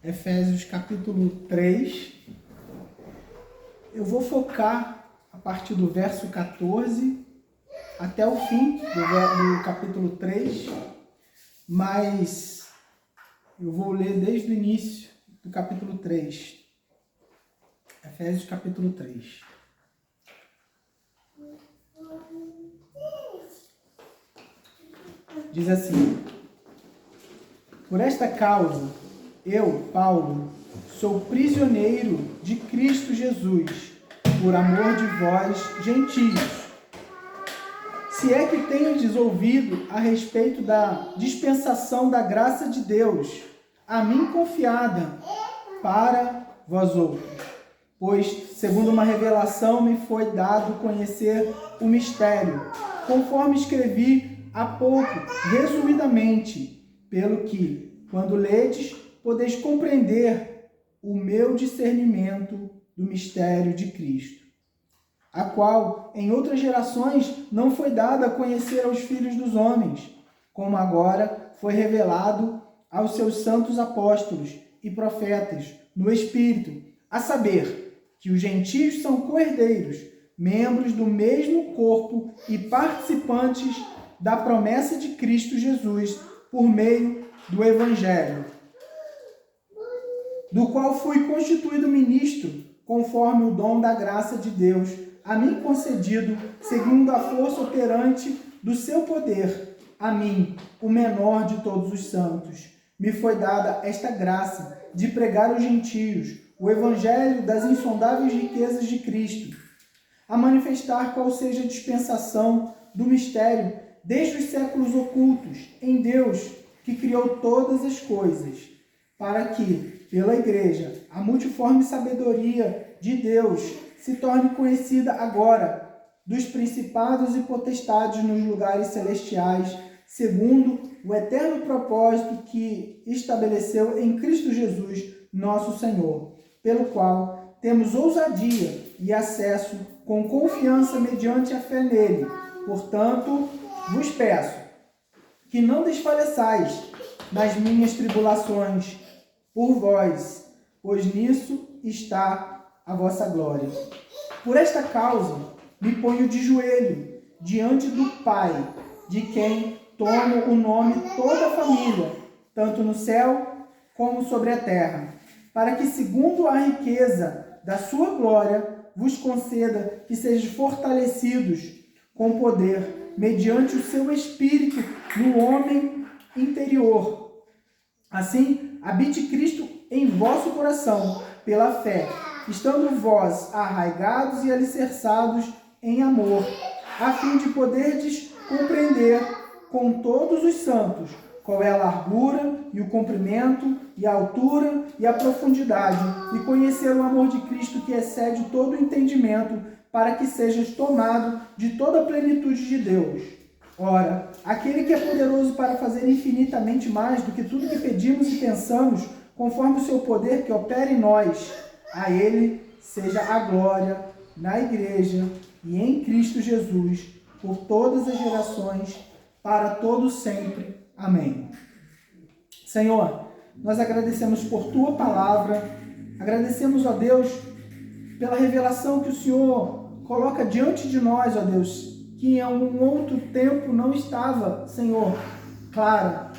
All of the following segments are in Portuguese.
Efésios capítulo 3. Eu vou focar a partir do verso 14 até o fim do capítulo 3, mas eu vou ler desde o início do capítulo 3. Efésios capítulo 3. Diz assim: Por esta causa, eu, Paulo, sou prisioneiro de Cristo Jesus, por amor de vós, gentios. Se é que tendes ouvido a respeito da dispensação da graça de Deus, a mim confiada, para vós outros. Pois, segundo uma revelação, me foi dado conhecer o mistério, conforme escrevi há pouco, resumidamente, pelo que, quando ledes, podeis compreender o meu discernimento do mistério de Cristo, a qual em outras gerações não foi dada a conhecer aos filhos dos homens, como agora foi revelado aos seus santos apóstolos e profetas no Espírito, a saber, que os gentios são co-herdeiros, membros do mesmo corpo e participantes da promessa de Cristo Jesus por meio do Evangelho, do qual fui constituído ministro, conforme o dom da graça de Deus, a mim concedido, segundo a força operante do seu poder. A mim, o menor de todos os santos, me foi dada esta graça de pregar aos gentios o evangelho das insondáveis riquezas de Cristo, a manifestar qual seja a dispensação do mistério desde os séculos ocultos em Deus, que criou todas as coisas, para que, pela Igreja, a multiforme sabedoria de Deus se torne conhecida agora dos principados e potestades nos lugares celestiais, segundo o eterno propósito que estabeleceu em Cristo Jesus, nosso Senhor, pelo qual temos ousadia e acesso com confiança mediante a fé nele. Portanto, vos peço que não desfaleçais nas minhas tribulações por vós, pois nisso está a vossa glória. Por esta causa, me ponho de joelho diante do Pai, de quem tomo o nome toda a família, tanto no céu como sobre a terra, para que, segundo a riqueza da sua glória, vos conceda que sejam fortalecidos com poder, mediante o seu Espírito no homem interior. Assim, habite Cristo em vosso coração, pela fé, estando vós arraigados e alicerçados em amor, a fim de poderdes compreender com todos os santos qual é a largura e o comprimento e a altura e a profundidade, e conhecer o amor de Cristo que excede todo o entendimento, para que sejas tomado de toda a plenitude de Deus. Ora, aquele que é poderoso para fazer infinitamente mais do que tudo que pedimos e pensamos, conforme o seu poder que opera em nós, a ele seja a glória na Igreja e em Cristo Jesus, por todas as gerações, para todo sempre. Amém. Senhor, nós agradecemos por Tua palavra, agradecemos, ó Deus, pela revelação que o Senhor coloca diante de nós, ó Deus, que em um outro tempo não estava, Senhor, clara,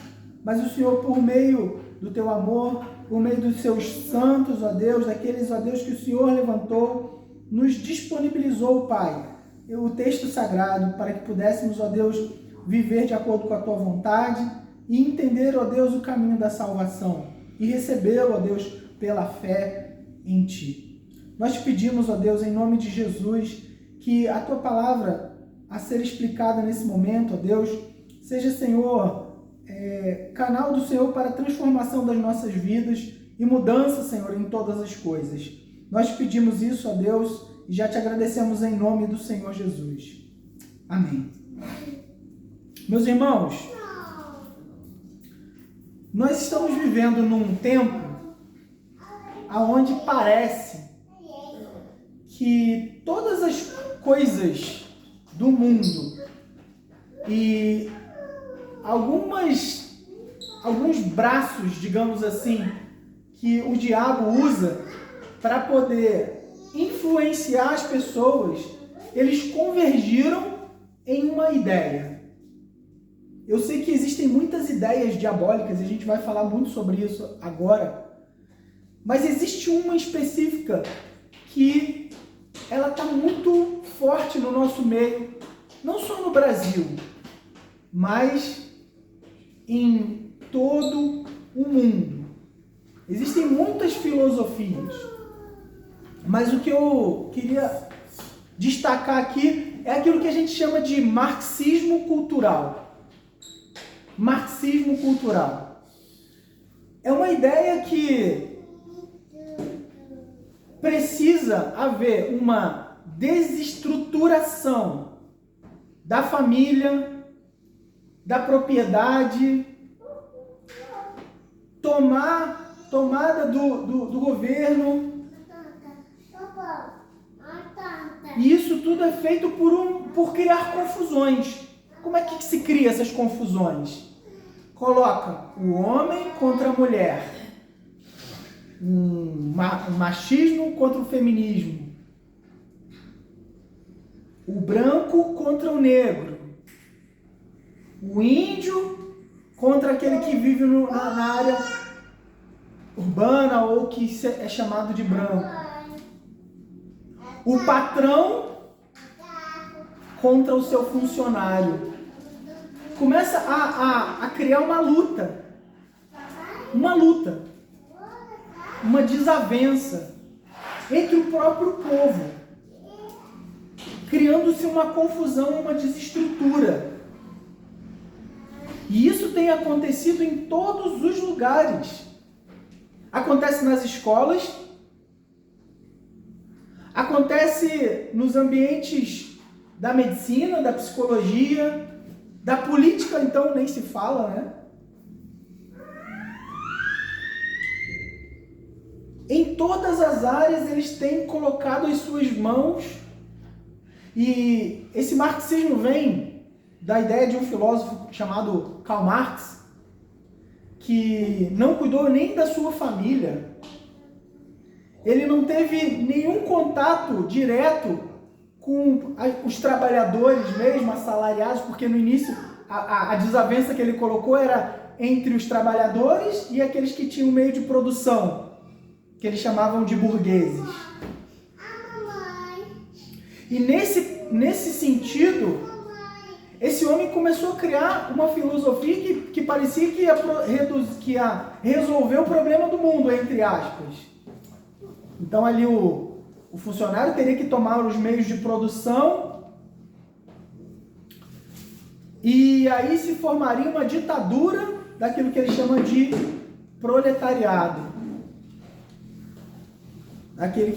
mas o Senhor, por meio do Teu amor, por meio dos Seus santos, ó Deus, daqueles, ó Deus, que o Senhor levantou, nos disponibilizou, Pai, o texto sagrado, para que pudéssemos, ó Deus, viver de acordo com a Tua vontade e entender, ó Deus, o caminho da salvação e recebê-lo, ó Deus, pela fé em Ti. Nós te pedimos, ó Deus, em nome de Jesus, que a Tua palavra a ser explicada nesse momento, ó Deus, seja, Senhor, canal do Senhor para a transformação das nossas vidas e mudança, Senhor, em todas as coisas. Nós te pedimos isso, ó Deus, e já te agradecemos em nome do Senhor Jesus. Amém. Meus irmãos, nós estamos vivendo num tempo onde parece que todas as coisas do mundo e alguns braços, digamos assim, que o diabo usa para poder influenciar as pessoas, eles convergiram em uma ideia. Eu sei que existem muitas ideias diabólicas, e a gente vai falar muito sobre isso agora, mas existe uma específica que ela está muito forte no nosso meio, não só no Brasil, mas em todo o mundo. Existem muitas filosofias, mas o que eu queria destacar aqui é aquilo que a gente chama de marxismo cultural. Marxismo cultural. É uma ideia que precisa haver uma desestruturação da família, da propriedade, tomada do governo. E isso tudo é feito por criar confusões. Como é que se cria essas confusões? Coloca o homem contra a mulher, um machismo contra o feminismo, o branco contra o negro, o índio contra aquele que vive na área urbana ou que é chamado de branco, o patrão contra o seu funcionário. Começa a criar uma luta, uma desavença entre o próprio povo, criando-se uma confusão, uma desestrutura. E isso tem acontecido em todos os lugares. Acontece nas escolas, acontece nos ambientes da medicina, da psicologia, da política, então nem se fala, né? Em todas as áreas eles têm colocado as suas mãos, e esse marxismo vem da ideia de um filósofo chamado Karl Marx, que não cuidou nem da sua família. Ele não teve nenhum contato direto com os trabalhadores mesmo, assalariados, porque no início a desavença que ele colocou era entre os trabalhadores e aqueles que tinham meio de produção, que eles chamavam de burgueses. E nesse sentido, esse homem começou a criar uma filosofia que parecia que ia resolver o problema do mundo, entre aspas. Então ali o funcionário teria que tomar os meios de produção e aí se formaria uma ditadura daquilo que ele chama de proletariado. Aquele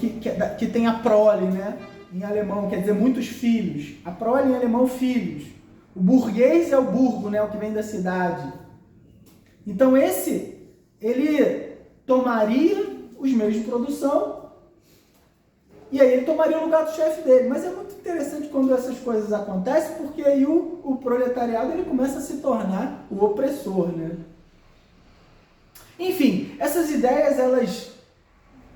que tem a prole, né? Em alemão, quer dizer muitos filhos. A prole em alemão, filhos. O burguês é o burgo, né? O que vem da cidade. Então ele tomaria os meios de produção e aí ele tomaria o lugar do chefe dele. Mas é muito interessante quando essas coisas acontecem, porque aí o proletariado ele começa a se tornar o opressor, né? Enfim, essas ideias, elas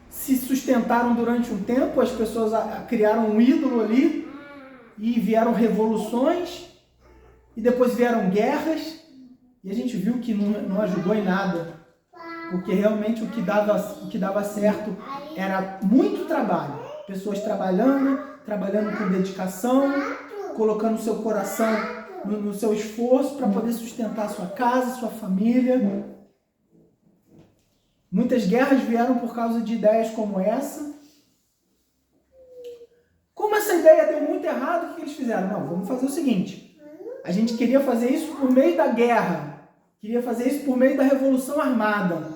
se sustentaram durante um tempo, as pessoas criaram um ídolo ali, e vieram revoluções, e depois vieram guerras, e a gente viu que não ajudou em nada, porque realmente o que dava certo era muito trabalho, pessoas trabalhando com dedicação, colocando seu coração no seu esforço para poder sustentar sua casa, sua família. Muitas guerras vieram por causa de ideias como essa. Como essa ideia deu muito errado, o que eles fizeram? Não, vamos fazer o seguinte. A gente queria fazer isso por meio da guerra. Queria fazer isso por meio da Revolução Armada.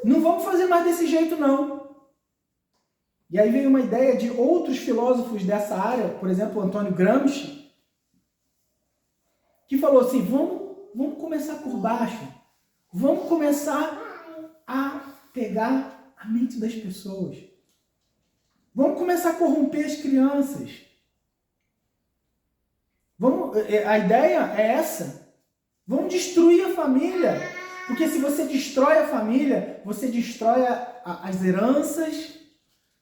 Não vamos fazer mais desse jeito, não. E aí veio uma ideia de outros filósofos dessa área, por exemplo, Antônio Gramsci, que falou assim, vamos começar por baixo. Vamos começar a pegar a mente das pessoas. Vamos começar a corromper as crianças. A ideia é essa. Vamos destruir a família. Porque se você destrói a família, você destrói as heranças,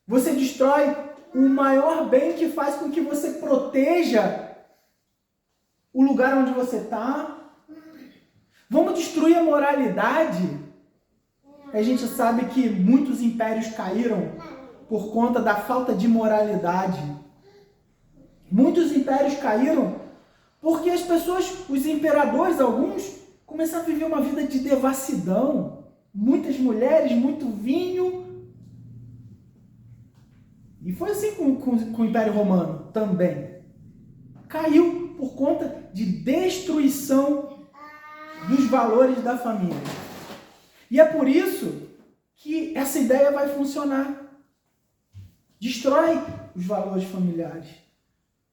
você destrói o maior bem que faz com que você proteja o lugar onde você está. Vamos destruir a moralidade. A gente sabe que muitos impérios caíram por conta da falta de moralidade. Muitos impérios caíram porque as pessoas, os imperadores, alguns, começaram a viver uma vida de devassidão. Muitas mulheres, muito vinho. E foi assim com o Império Romano também. Caiu por conta de destruição dos valores da família. E é por isso que essa ideia vai funcionar. Destrói os valores familiares.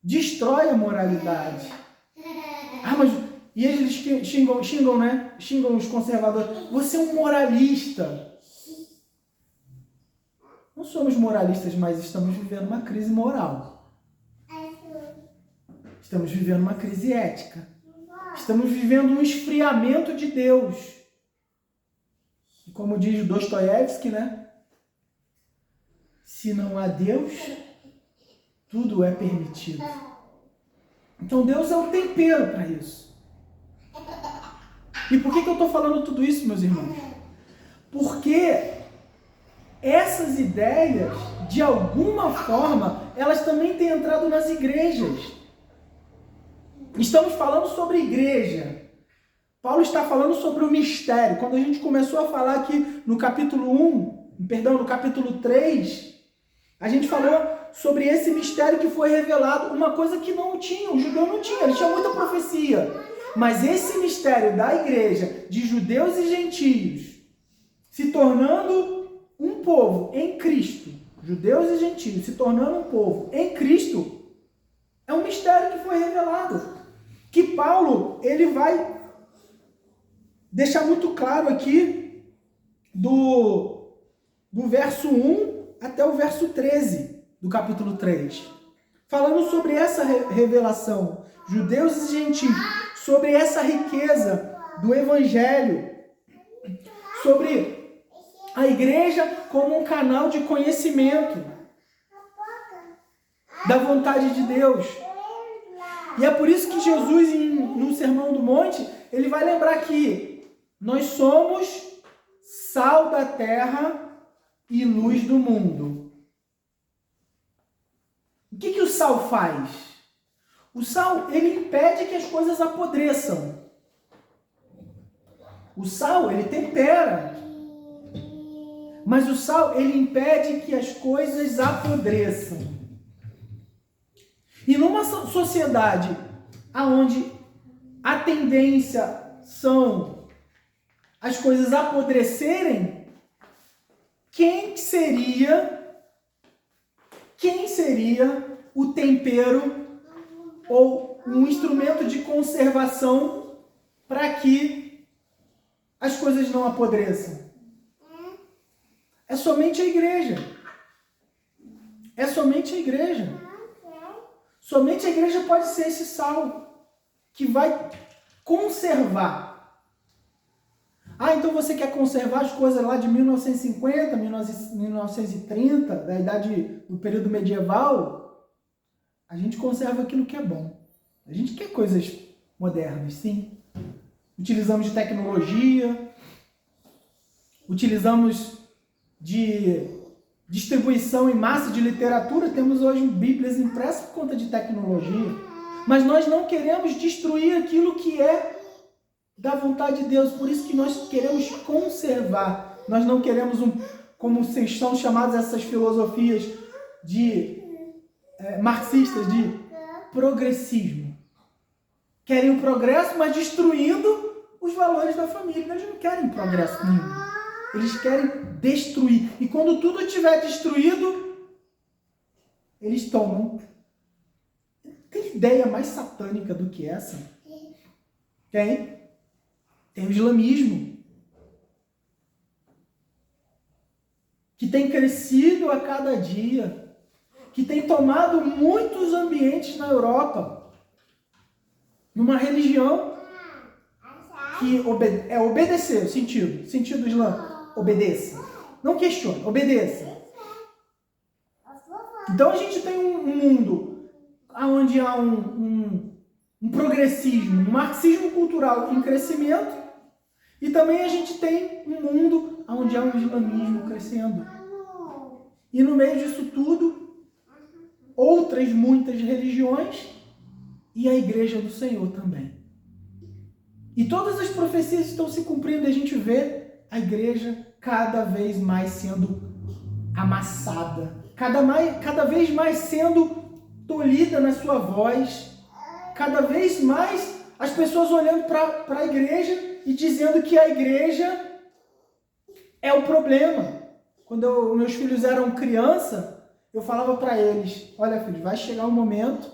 Destrói a moralidade. E eles xingam, né? Xingam os conservadores. Você é um moralista. Não somos moralistas, mas estamos vivendo uma crise moral. Estamos vivendo uma crise ética. Estamos vivendo um esfriamento de Deus. E como diz Dostoiévski, né? Se não há Deus, tudo é permitido. Então Deus é o tempero para isso. E por que eu estou falando tudo isso, meus irmãos? Porque essas ideias, de alguma forma, elas também têm entrado nas igrejas. Estamos falando sobre igreja. Paulo está falando sobre o mistério. Quando a gente começou a falar aqui no capítulo 3, a gente falou sobre esse mistério que foi revelado, uma coisa que não tinha, o judeu não tinha, ele tinha muita profecia. Mas esse mistério da igreja, de judeus e gentios, se tornando um povo em Cristo, judeus e gentios se tornando um povo em Cristo, é um mistério que foi revelado. Que Paulo, ele vai deixar muito claro aqui do verso 1 até o verso 13 do capítulo 3. Falando sobre essa revelação, judeus e gentios, sobre essa riqueza do evangelho, sobre a igreja como um canal de conhecimento da vontade de Deus. E é por isso que Jesus, no Sermão do Monte, ele vai lembrar que nós somos sal da terra e luz do mundo. O que o sal faz? O sal, ele impede que as coisas apodreçam. O sal, ele tempera. Mas o sal, ele impede que as coisas apodreçam. E numa sociedade onde a tendência são as coisas apodrecerem, quem seria o tempero ou um instrumento de conservação para que as coisas não apodreçam? É somente a igreja. É somente a igreja. Somente a igreja pode ser esse sal que vai conservar. Então você quer conservar as coisas lá de 1950, 1930, da idade do período medieval? A gente conserva aquilo que é bom. A gente quer coisas modernas, sim. Utilizamos de tecnologia, utilizamos de distribuição em massa de literatura, temos hoje Bíblias impressas por conta de tecnologia. Mas nós não queremos destruir aquilo que é da vontade de Deus, por isso que nós queremos conservar. Nós não queremos como são chamadas essas filosofias marxistas, de progressismo. Querem o progresso, mas destruindo os valores da família. Eles não querem progresso nenhum. Eles querem destruir. E quando tudo estiver destruído, eles tomam. Tem ideia mais satânica do que essa? Tem o islamismo, que tem crescido a cada dia, que tem tomado muitos ambientes na Europa, numa religião que obedecer, sentido Islã, obedeça. Não questione, obedeça. Então a gente tem um mundo onde há um progressismo, um marxismo cultural em crescimento, e também a gente tem um mundo onde há um islamismo crescendo. E no meio disso tudo, outras muitas religiões e a Igreja do Senhor também. E todas as profecias estão se cumprindo, e a gente vê a igreja cada vez mais sendo amassada, cada vez mais sendo tolhida na sua voz, cada vez mais as pessoas olhando para a igreja e dizendo que a igreja é o problema. Quando meus filhos eram criança, eu falava para eles: olha, filhos, vai chegar um momento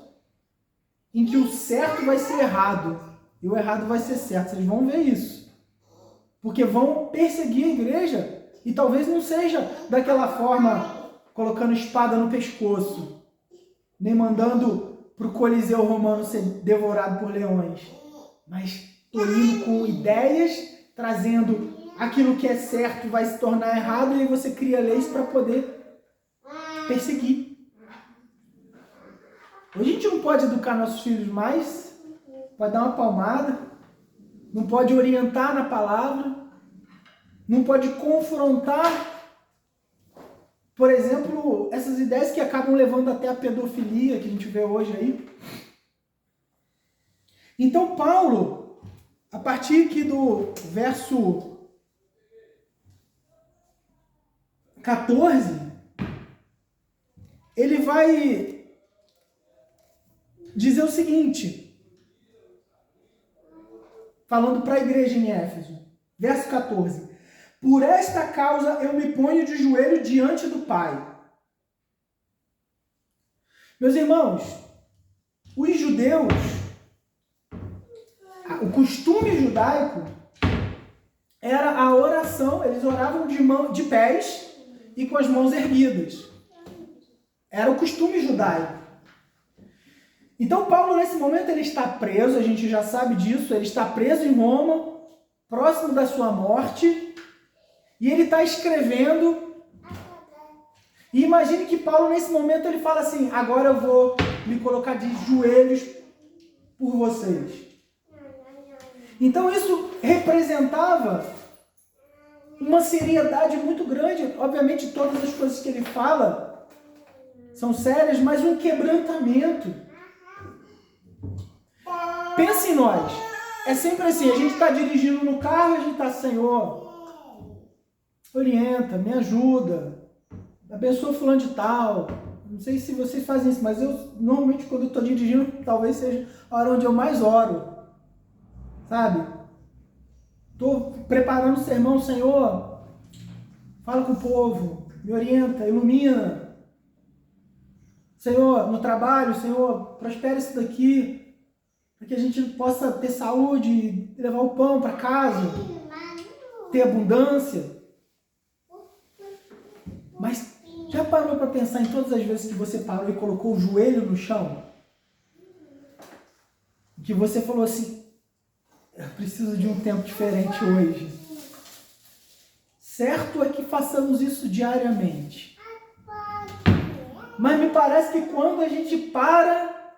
em que o certo vai ser errado e o errado vai ser certo. Vocês vão ver isso. Porque vão perseguir a igreja, e talvez não seja daquela forma, colocando espada no pescoço, nem mandando para o Coliseu Romano ser devorado por leões, mas tolindo com ideias, trazendo aquilo que é certo vai se tornar errado, e aí você cria leis para poder perseguir. Hoje a gente não pode educar nossos filhos mais, pode dar uma palmada, não pode orientar na palavra, não pode confrontar, por exemplo, essas ideias que acabam levando até a pedofilia que a gente vê hoje aí. Então Paulo, a partir aqui do verso 14, ele vai dizer o seguinte, falando para a igreja em Éfeso, verso 14: por esta causa eu me ponho de joelho diante do Pai. Meus irmãos, os judeus, o costume judaico era a oração, eles oravam de pés e com as mãos erguidas. Era o costume judaico. Então Paulo, nesse momento, ele está preso, a gente já sabe disso, ele está preso em Roma, próximo da sua morte, e ele está escrevendo. E imagine que Paulo, nesse momento, ele fala assim: agora eu vou me colocar de joelhos por vocês. Então isso representava uma seriedade muito grande. Obviamente todas as coisas que ele fala são sérias, mas um quebrantamento. Pensa em nós. É sempre assim, a gente está dirigindo no carro, a gente está: Senhor, orienta, me ajuda, abençoa fulano de tal. Não sei se vocês fazem isso, mas eu normalmente quando eu estou dirigindo, talvez seja a hora onde eu mais oro. Sabe? Estou preparando o sermão: Senhor, fala com o povo, me orienta, ilumina. Senhor, no trabalho, Senhor, prospera isso daqui, para que a gente possa ter saúde, levar o pão para casa, ter abundância. Mas já parou para pensar em todas as vezes que você parou e colocou o joelho no chão? Que você falou assim: eu preciso de um tempo diferente hoje. Certo é que façamos isso diariamente. Mas me parece que quando a gente para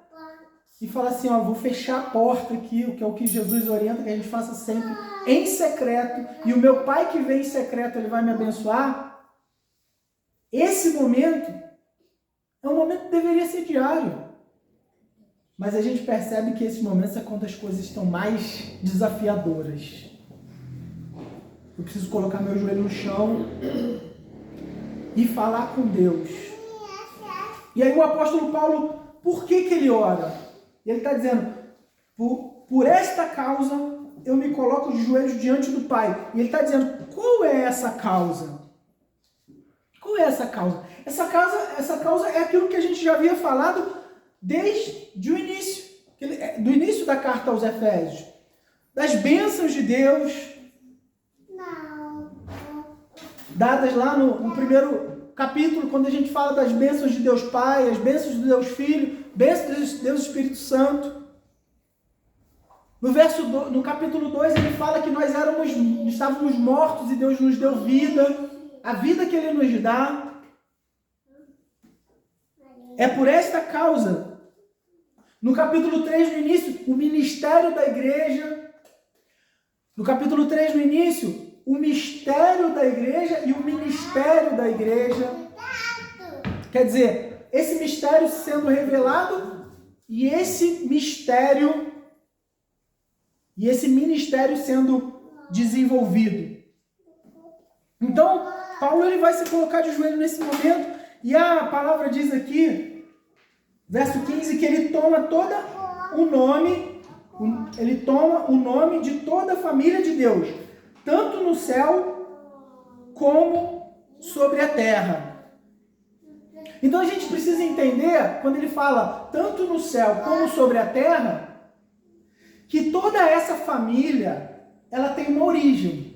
e fala assim: ó, vou fechar a porta aqui, o que é o que Jesus orienta que a gente faça sempre em secreto, e o meu Pai que vem em secreto, ele vai me abençoar. Esse momento é um momento que deveria ser diário. Mas a gente percebe que esse momento é quando as coisas estão mais desafiadoras. Eu preciso colocar meu joelho no chão e falar com Deus. E aí o apóstolo Paulo, por que ele ora? Ele está dizendo: por esta causa eu me coloco de joelhos diante do Pai. E ele está dizendo: qual é essa causa? Qual é essa causa? Essa causa é aquilo que a gente já havia falado desde o início, do início da carta aos Efésios, das bênçãos de Deus, dadas lá no primeiro capítulo, quando a gente fala das bênçãos de Deus Pai, as bênçãos de Deus Filho, bênçãos de Deus Espírito Santo. No capítulo 2 ele fala que nós estávamos mortos e Deus nos deu vida. A vida que Ele nos dá é por esta causa. No capítulo 3, no início, o ministério da igreja. No capítulo 3, no início, o mistério da igreja e o ministério da igreja. Quer dizer, esse mistério sendo revelado e esse ministério sendo desenvolvido. Então, Paulo ele vai se colocar de joelho nesse momento e a palavra diz aqui, verso 15, que ele toma o nome de toda a família de Deus, tanto no céu como sobre a terra. Então a gente precisa entender, quando ele fala tanto no céu como sobre a terra, que toda essa família, ela tem uma origem.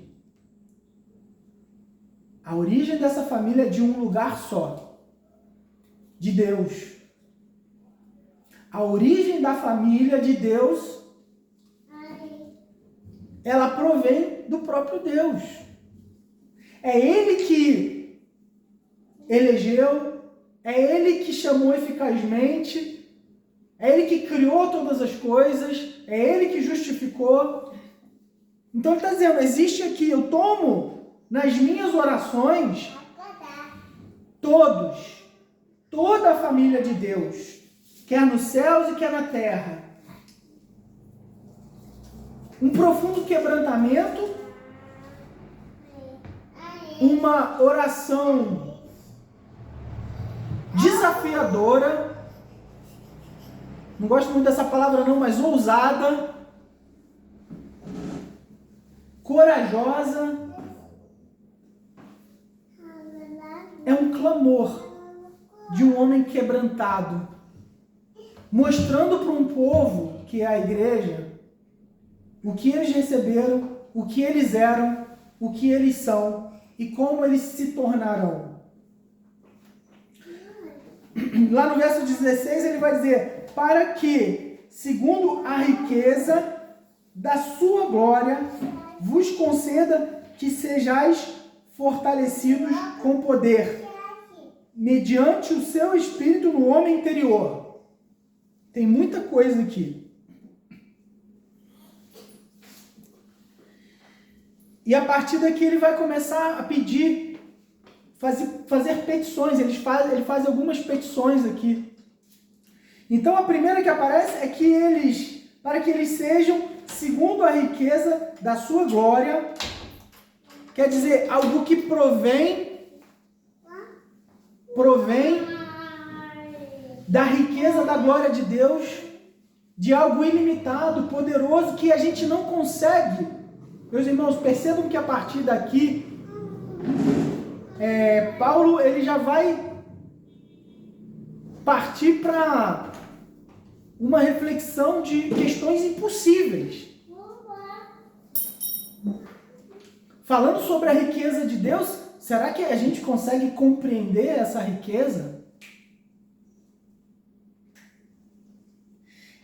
A origem dessa família é de um lugar só, de Deus. A origem da família de Deus, ela provém do próprio Deus. É Ele que elegeu, é Ele que chamou eficazmente, é Ele que criou todas as coisas, é Ele que justificou. Então ele está dizendo, existe aqui, eu tomo nas minhas orações toda a família de Deus, quer nos céus e quer na terra. Um profundo quebrantamento, uma oração desafiadora, não gosto muito dessa palavra não, mas ousada, corajosa. É um clamor de um homem quebrantado, mostrando para um povo, que é a igreja, o que eles receberam, o que eles eram, o que eles são e como eles se tornarão. Lá no verso 16 ele vai dizer, para que, segundo a riqueza da sua glória, vos conceda que sejais fortalecidos com poder, mediante o seu espírito no homem interior. Tem muita coisa aqui. E a partir daqui ele vai começar a pedir, fazer petições. Ele faz algumas petições aqui. Então a primeira que aparece é que para que eles sejam segundo a riqueza da sua glória. Quer dizer, algo que provém da riqueza da glória de Deus, de algo ilimitado, poderoso, que a gente não consegue. Meus irmãos, percebam que a partir daqui, Paulo ele já vai partir para uma reflexão de questões impossíveis. Falando sobre a riqueza de Deus, será que a gente consegue compreender essa riqueza?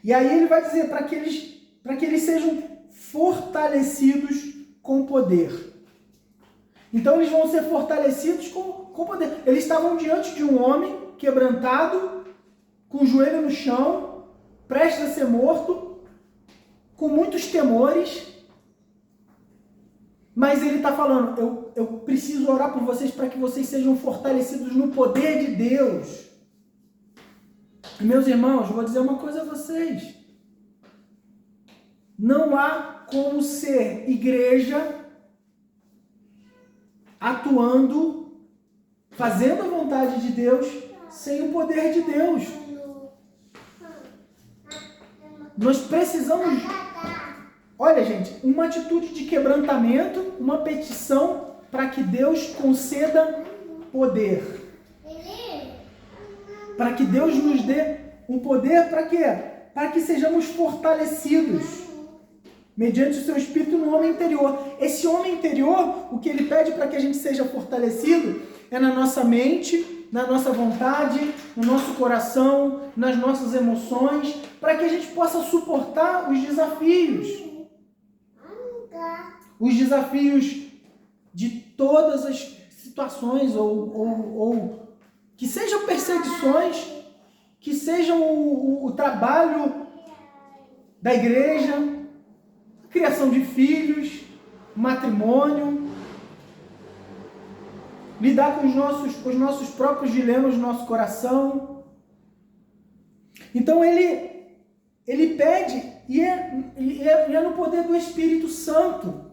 E aí ele vai dizer para que eles sejam fortalecidos com poder. Então eles vão ser fortalecidos com poder. Eles estavam diante de um homem quebrantado, com o joelho no chão, prestes a ser morto, com muitos temores. Mas ele está falando, eu preciso orar por vocês para que vocês sejam fortalecidos no poder de Deus. E meus irmãos, vou dizer uma coisa a vocês. Não há como ser igreja atuando, fazendo a vontade de Deus, sem o poder de Deus. Nós precisamos... Olha, gente, uma atitude de quebrantamento, uma petição para que Deus conceda poder. Para que Deus nos dê um poder para quê? Para que sejamos fortalecidos mediante o seu espírito no homem interior. Esse homem interior, o que ele pede para que a gente seja fortalecido é na nossa mente, na nossa vontade, no nosso coração, nas nossas emoções, para que a gente possa suportar os desafios. Os desafios de todas as situações, ou que sejam perseguições, que sejam o trabalho da igreja, a criação de filhos, matrimônio, lidar com os nossos próprios dilemas no nosso coração. Então ele pede, e é no poder do Espírito Santo.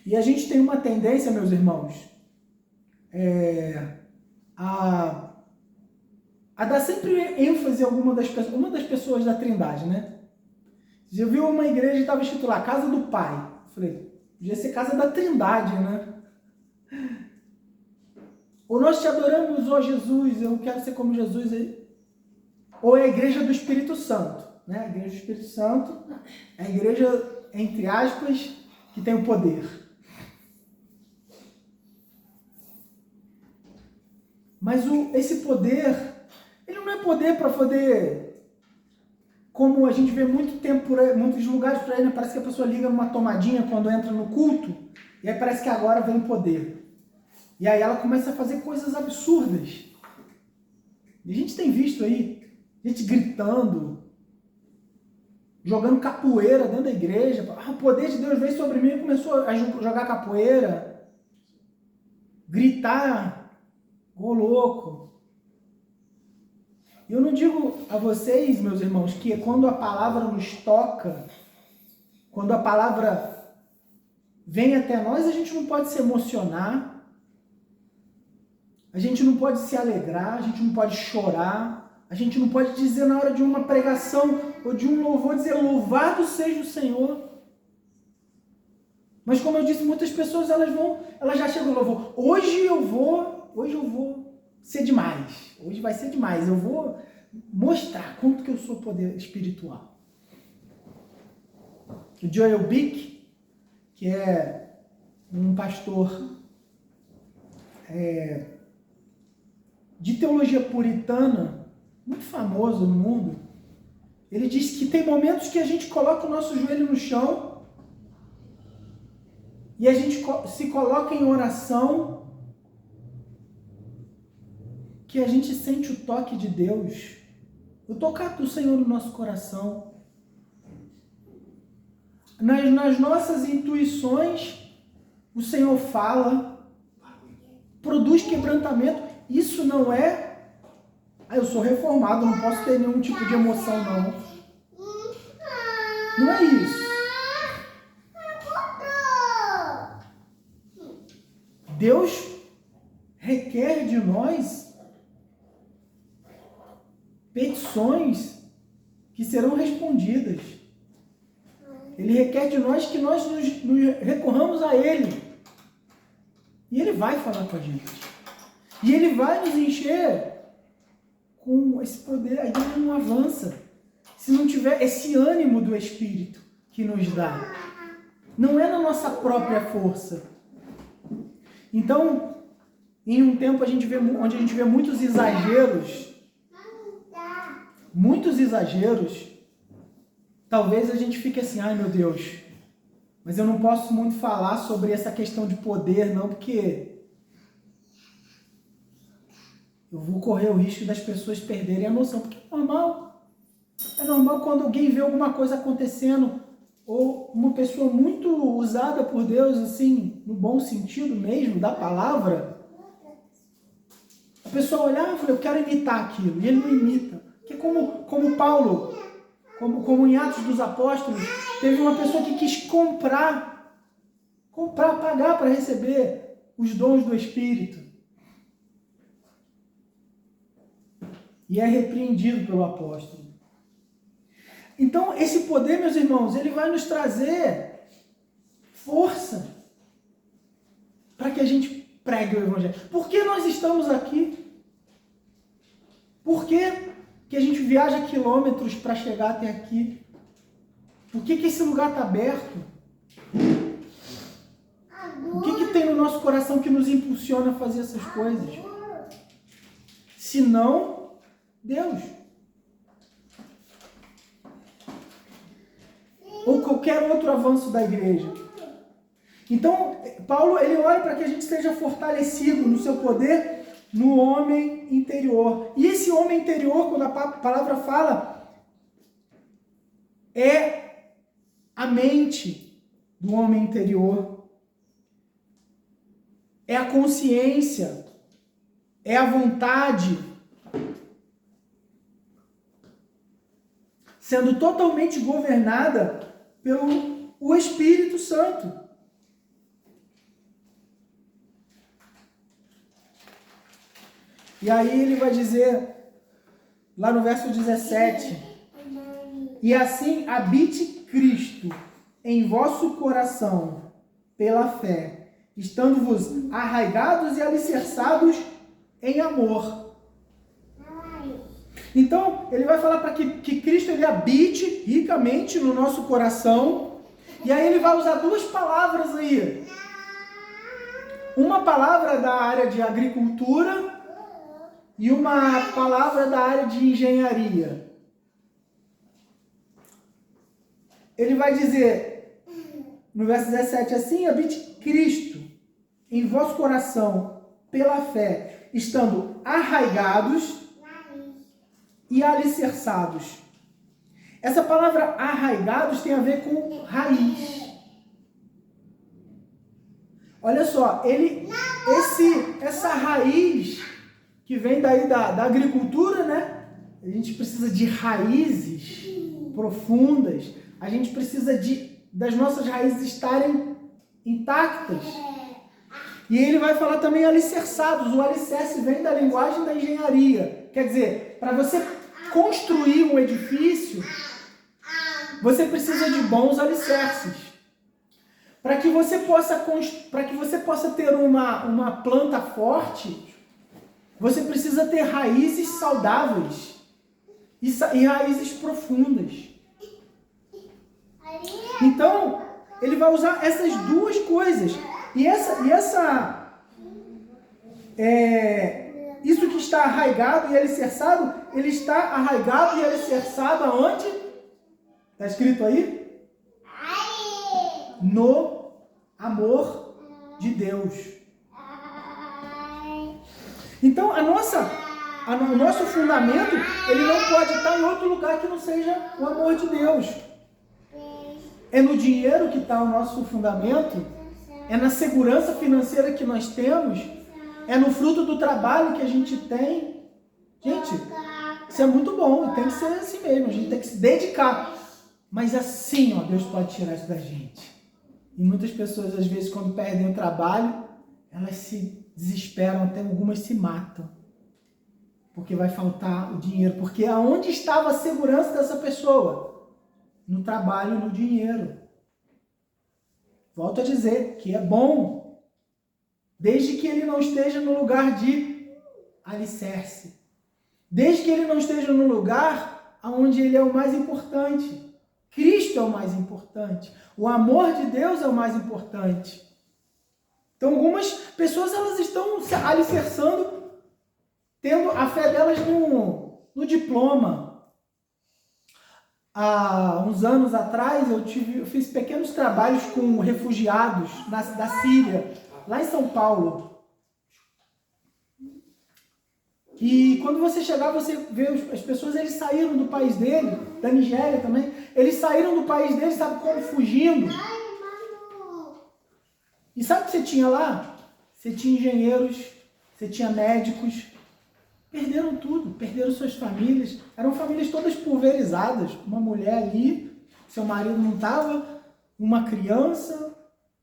E a gente tem uma tendência, meus irmãos, a dar sempre ênfase a uma das pessoas da Trindade, né? Eu vi uma igreja e estava escrito lá, Casa do Pai. Eu falei, podia ser Casa da Trindade, né? Ou nós te adoramos, ó Jesus, eu quero ser como Jesus. Ou é a igreja do Espírito Santo, né? A igreja do Espírito Santo é a igreja, entre aspas, que tem o poder. Mas esse poder, ele não é poder para poder, como a gente vê muito tempo, muitos lugares por aí, né? Parece que a pessoa liga numa tomadinha quando entra no culto, e aí parece que agora vem o poder. E aí ela começa a fazer coisas absurdas. E a gente tem visto aí, gente gritando, jogando capoeira dentro da igreja. O poder de Deus veio sobre mim e começou a jogar capoeira, gritar, ô louco. E eu não digo a vocês, meus irmãos, que quando a palavra nos toca, quando a palavra vem até nós, a gente não pode se emocionar, a gente não pode se alegrar, a gente não pode chorar, a gente não pode dizer na hora de uma pregação ou de um louvor, dizer louvado seja o Senhor. Mas como eu disse, muitas pessoas elas já chegam no louvor. Hoje eu vou ser demais. Hoje vai ser demais. Eu vou mostrar quanto que eu sou poder espiritual. O Joel Bick, que é um pastor de teologia puritana, muito famoso no mundo, ele diz que tem momentos que a gente coloca o nosso joelho no chão e a gente se coloca em oração, que a gente sente o toque de Deus, o tocar do Senhor no nosso coração. Nas nossas intuições, o Senhor fala, produz quebrantamento. Isso não é, eu sou reformado, não posso ter nenhum tipo de emoção, não. Não é isso. Deus requer de nós petições que serão respondidas. Ele requer de nós que nós nos recorramos a Ele. E Ele vai falar com a gente. E Ele vai nos encher com esse poder. Aí Ele não avança se não tiver esse ânimo do Espírito que nos dá. Não é na nossa própria força. Então, em um tempo onde a gente vê muitos exageros, talvez a gente fique assim, ai meu Deus, mas eu não posso muito falar sobre essa questão de poder, não, porque eu vou correr o risco das pessoas perderem a noção, porque é normal. É normal quando alguém vê alguma coisa acontecendo, ou uma pessoa muito usada por Deus, assim, no bom sentido mesmo, da palavra, a pessoa olhar e falar, eu quero imitar aquilo, e ele não imita. Porque como Paulo, como em Atos dos Apóstolos, teve uma pessoa que quis pagar para receber os dons do Espírito. E é repreendido pelo apóstolo. Então, esse poder, meus irmãos, ele vai nos trazer força para que a gente pregue o Evangelho. Por que nós estamos aqui? Por que a gente viaja quilômetros para chegar até aqui? Por que esse lugar está aberto? O que tem no nosso coração que nos impulsiona a fazer essas coisas? senão Deus. Ou qualquer outro avanço da igreja. Então, Paulo, ele ora para que a gente seja fortalecido no seu poder, no homem interior. E esse homem interior, quando a palavra fala, é a mente do homem interior. É a consciência, é a vontade, sendo totalmente governada pelo o Espírito Santo. E aí ele vai dizer, lá no verso 17, e assim habite Cristo em vosso coração pela fé, estando-vos arraigados e alicerçados em amor. Então, ele vai falar para que Cristo ele habite ricamente no nosso coração. E aí ele vai usar duas palavras aí. Uma palavra da área de agricultura e uma palavra da área de engenharia. Ele vai dizer, no verso 17, assim, habite Cristo em vosso coração pela fé, estando arraigados e alicerçados. Essa palavra arraigados tem a ver com raiz. Olha só, essa raiz que vem daí da agricultura, né? A gente precisa de raízes profundas. A gente precisa das nossas raízes estarem intactas. E ele vai falar também alicerçados. O alicerce vem da linguagem da engenharia. Quer dizer, para você construir um edifício, você precisa de bons alicerces. Para que você possa ter uma planta forte, você precisa ter raízes saudáveis e raízes profundas. Então, ele vai usar essas duas coisas. Isso que está arraigado e alicerçado, ele está arraigado e alicerçado aonde? Está escrito aí? No amor de Deus. Então, o nosso fundamento, ele não pode estar em outro lugar que não seja o amor de Deus. É no dinheiro que está o nosso fundamento, é na segurança financeira que nós temos, é no fruto do trabalho que a gente tem. Gente, isso é muito bom, tem que ser assim mesmo, a gente tem que se dedicar. Mas assim, ó, Deus pode tirar isso da gente. E muitas pessoas, às vezes, quando perdem o trabalho, elas se desesperam, até algumas se matam. Porque vai faltar o dinheiro. Porque aonde estava a segurança dessa pessoa? No trabalho, no dinheiro. Volto a dizer que é bom, desde que ele não esteja no lugar de alicerce. Desde que ele não esteja no lugar onde ele é o mais importante. Cristo é o mais importante. O amor de Deus é o mais importante. Então, algumas pessoas elas estão se alicerçando, tendo a fé delas no diploma. Há uns anos atrás, eu fiz pequenos trabalhos com refugiados da Síria, lá em São Paulo. E quando você chegar, você vê as pessoas, eles saíram do país dele, da Nigéria também, eles saíram do país deles, sabe como? Fugindo. E sabe o que você tinha lá? Você tinha engenheiros, você tinha médicos, perderam tudo, perderam suas famílias, eram famílias todas pulverizadas, uma mulher ali, seu marido não estava, uma criança,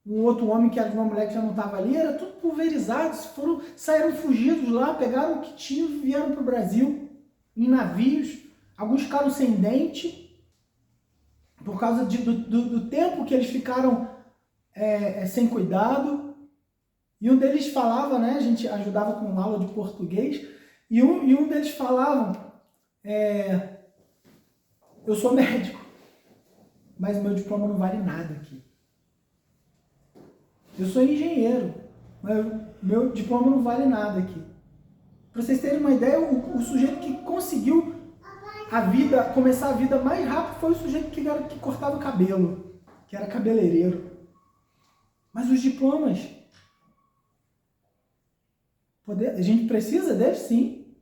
um outro homem que era de uma mulher que já não estava ali, era tudo pulverizado, saíram fugidos lá, pegaram o que tinham e vieram para o Brasil, em navios, alguns ficaram sem dente, por causa do tempo que eles ficaram sem cuidado, e um deles falava, né, a gente ajudava com aula de português, e um deles falava, eu sou médico, mas meu diploma não vale nada aqui. Eu sou engenheiro, mas meu diploma não vale nada aqui. Para vocês terem uma ideia, o sujeito que conseguiu começar a vida mais rápido foi o sujeito que cortava o cabelo, que era cabeleireiro. Mas os diplomas, a gente precisa deles, sim.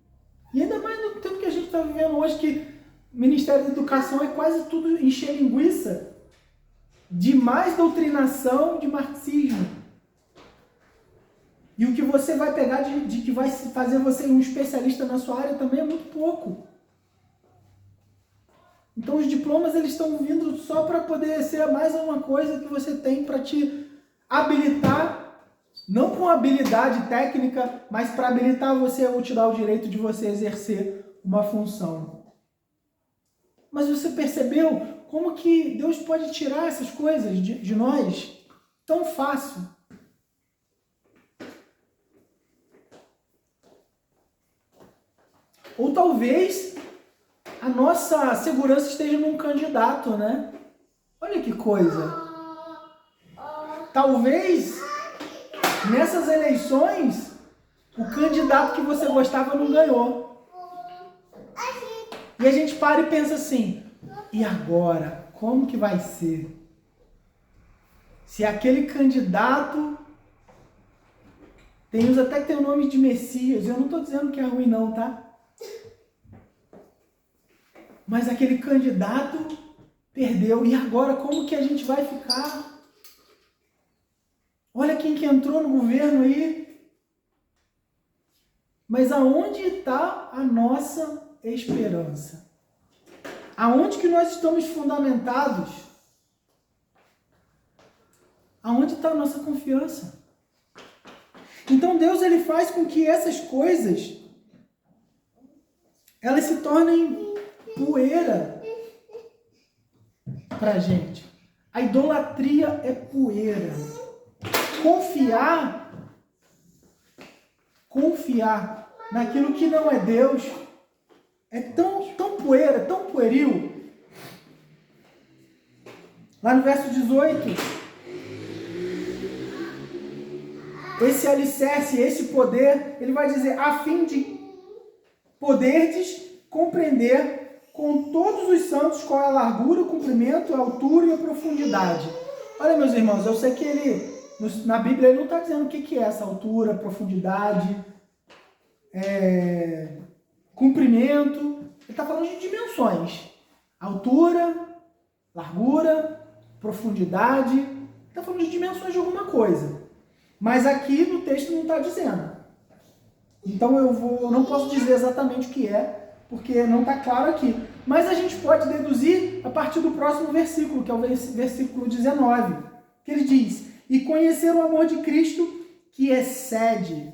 E ainda mais no tempo que a gente está vivendo hoje, que o Ministério da Educação é quase tudo encher linguiça de mais doutrinação de marxismo. E o que você vai pegar de que vai fazer você um especialista na sua área também é muito pouco. Então os diplomas eles estão vindo só para poder ser mais uma coisa que você tem para te habilitar, não com habilidade técnica, mas para habilitar você ou te dar o direito de você exercer uma função. Mas você percebeu como que Deus pode tirar essas coisas de nós tão fácil? Ou talvez a nossa segurança esteja num candidato, né? Olha que coisa. Talvez nessas eleições o candidato que você gostava não ganhou. E a gente para e pensa assim, e agora? Como que vai ser? Se aquele candidato tem uns até que tem o nome de Messias, eu não estou dizendo que é ruim não, tá? Mas aquele candidato perdeu. E agora como que a gente vai ficar? Olha quem que entrou no governo aí. Mas aonde está a nossa esperança? Aonde que nós estamos fundamentados? Aonde está a nossa confiança? Então Deus ele faz com que essas coisas elas se tornem poeira pra gente. A idolatria é poeira. Confiar naquilo que não é Deus é tão poeira, tão pueril. Lá no verso 18, esse alicerce, esse poder, ele vai dizer, a fim de poderdes compreender com todos os santos qual é a largura, o comprimento, a altura e a profundidade. Olha, meus irmãos, eu sei que na Bíblia ele não está dizendo o que é essa altura, profundidade, comprimento. Ele está falando de dimensões. Altura, largura, profundidade. Ele está falando de dimensões de alguma coisa. Mas aqui no texto não está dizendo. Então eu não posso dizer exatamente o que é, porque não está claro aqui. Mas a gente pode deduzir a partir do próximo versículo, que é o versículo 19, que ele diz, e conhecer o amor de Cristo que excede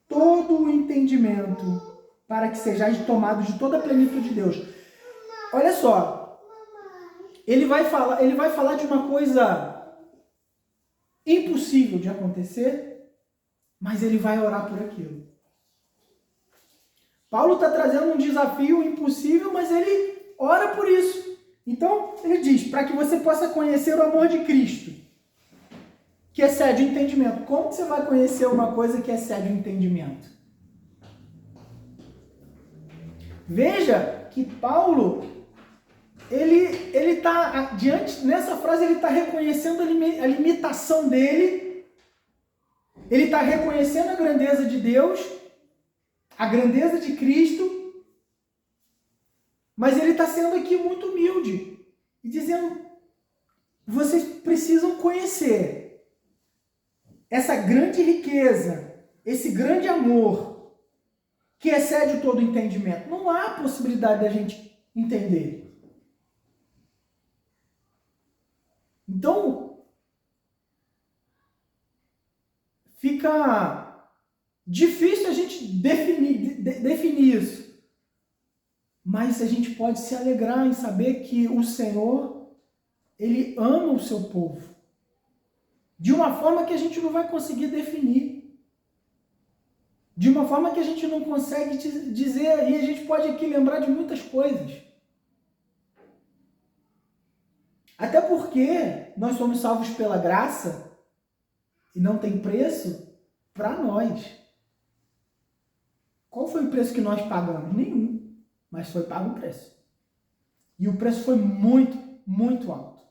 todo o entendimento, para que sejais tomados de toda a plenitude de Deus. Olha só, ele vai falar de uma coisa impossível de acontecer, mas ele vai orar por aquilo. Paulo está trazendo um desafio impossível, mas ele ora por isso. Então, ele diz, para que você possa conhecer o amor de Cristo, que excede o entendimento. Como que você vai conhecer uma coisa que excede o entendimento? Veja que Paulo, ele está, nessa frase, ele está reconhecendo a limitação dele, ele está reconhecendo a grandeza de Deus, a grandeza de Cristo, mas ele está sendo aqui muito humilde e dizendo, vocês precisam conhecer essa grande riqueza, esse grande amor que excede todo o entendimento. Não há possibilidade da gente entender. Então, fica difícil a gente definir isso. Mas a gente pode se alegrar em saber que o Senhor, Ele ama o seu povo. De uma forma que a gente não vai conseguir definir. De uma forma que a gente não consegue dizer, e a gente pode aqui lembrar de muitas coisas. Até porque nós somos salvos pela graça e não tem preço para nós. Qual foi o preço que nós pagamos? Nenhum, mas foi pago o preço. E o preço foi muito, muito alto.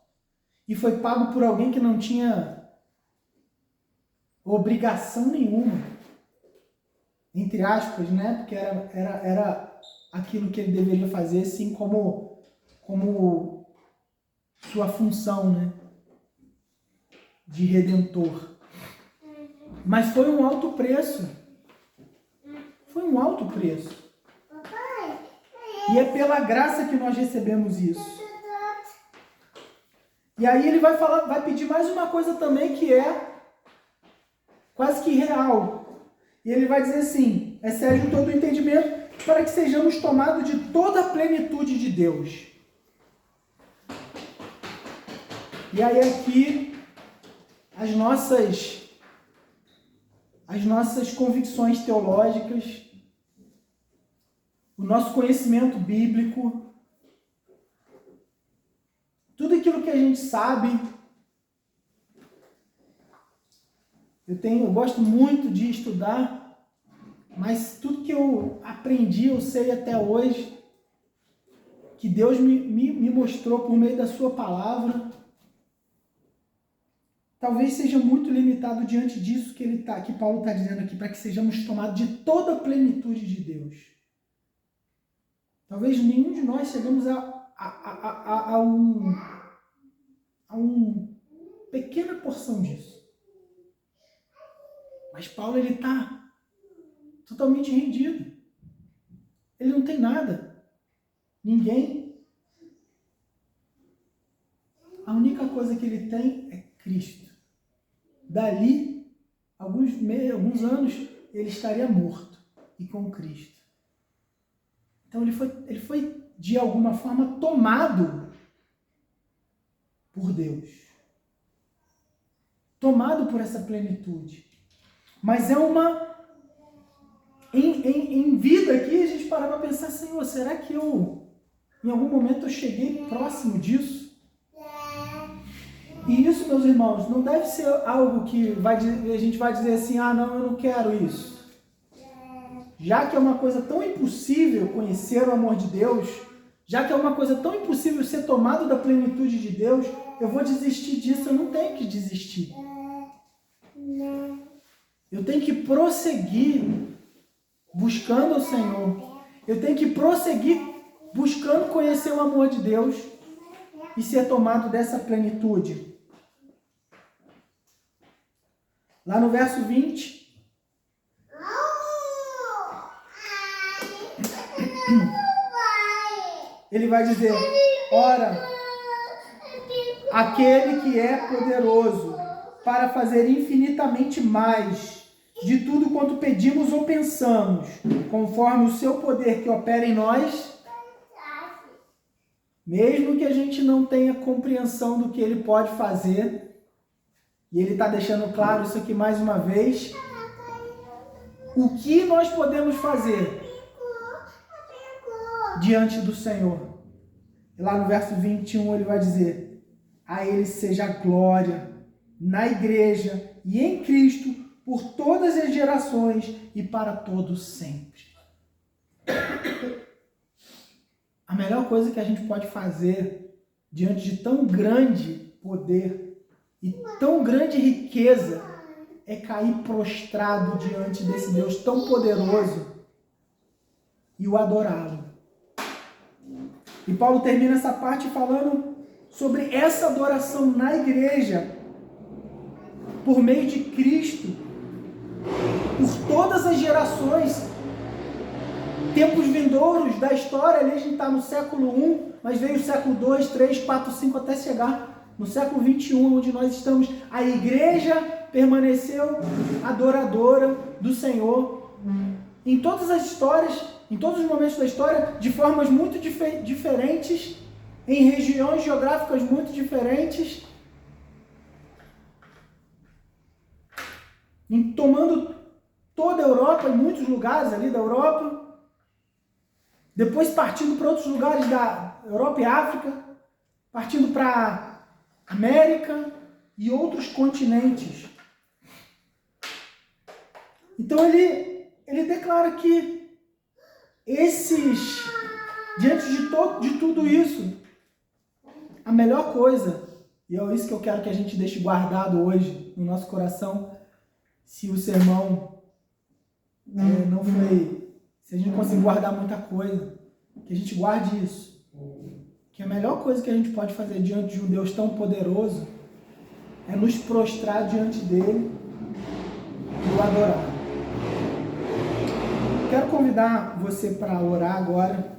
E foi pago por alguém que não tinha obrigação nenhuma, entre aspas, né? Porque era aquilo que ele deveria fazer, assim como sua função, né? De redentor. Mas foi um alto preço. Foi um alto preço. E é pela graça que nós recebemos isso. E aí ele vai pedir mais uma coisa também que é quase que real. E ele vai dizer assim: excede todo o entendimento para que sejamos tomados de toda a plenitude de Deus. E aí aqui as nossas convicções teológicas, o nosso conhecimento bíblico, tudo aquilo que a gente sabe. Eu gosto muito de estudar, mas tudo que eu aprendi, eu sei até hoje, que Deus me mostrou por meio da sua palavra, talvez seja muito limitado diante disso que Paulo está dizendo aqui, para que sejamos tomados de toda a plenitude de Deus. Talvez nenhum de nós chegamos a uma pequena porção disso. Mas Paulo, ele está totalmente rendido. Ele não tem nada. Ninguém. A única coisa que ele tem é Cristo. Dali, alguns anos, ele estaria morto e com Cristo. Então ele foi de alguma forma tomado por Deus. Tomado por essa plenitude. Mas é uma... Em vida aqui, a gente para para pensar, Senhor, será que em algum momento eu cheguei próximo disso? E isso, meus irmãos, não deve ser algo que a gente vai dizer assim, não, eu não quero isso. Já que é uma coisa tão impossível conhecer o amor de Deus, já que é uma coisa tão impossível ser tomado da plenitude de Deus, eu vou desistir disso, eu não tenho que desistir. Eu tenho que prosseguir buscando o Senhor. Eu tenho que prosseguir buscando conhecer o amor de Deus e ser tomado dessa plenitude. Lá no verso 20, ele vai dizer: ora, aquele que é poderoso para fazer infinitamente mais de tudo quanto pedimos ou pensamos, conforme o seu poder que opera em nós, mesmo que a gente não tenha compreensão do que ele pode fazer, e ele está deixando claro isso aqui mais uma vez, o que nós podemos fazer diante do Senhor. E lá no verso 21 ele vai dizer: a ele seja a glória na igreja e em Cristo por todas as gerações e para todos sempre. A melhor coisa que a gente pode fazer diante de tão grande poder e tão grande riqueza é cair prostrado diante desse Deus tão poderoso e o adorá-lo. E Paulo termina essa parte falando sobre essa adoração na igreja, por meio de Cristo, por todas as gerações, tempos vindouros da história. Ali a gente está no século I, mas veio o século II, III, IV, V, até chegar no século XXI, onde nós estamos. A igreja permaneceu adoradora do Senhor em todas as histórias, em todos os momentos da história, de formas muito diferentes, em regiões geográficas muito diferentes, tomando toda a Europa, em muitos lugares ali da Europa, depois partindo para outros lugares da Europa e África, partindo para América e outros continentes. Então ele declara que diante de tudo isso, a melhor coisa, e é isso que eu quero que a gente deixe guardado hoje no nosso coração, se o sermão não foi, se a gente conseguir guardar muita coisa, que a gente guarde isso. Que a melhor coisa que a gente pode fazer diante de um Deus tão poderoso é nos prostrar diante dele e o adorar. Quero convidar você para orar agora.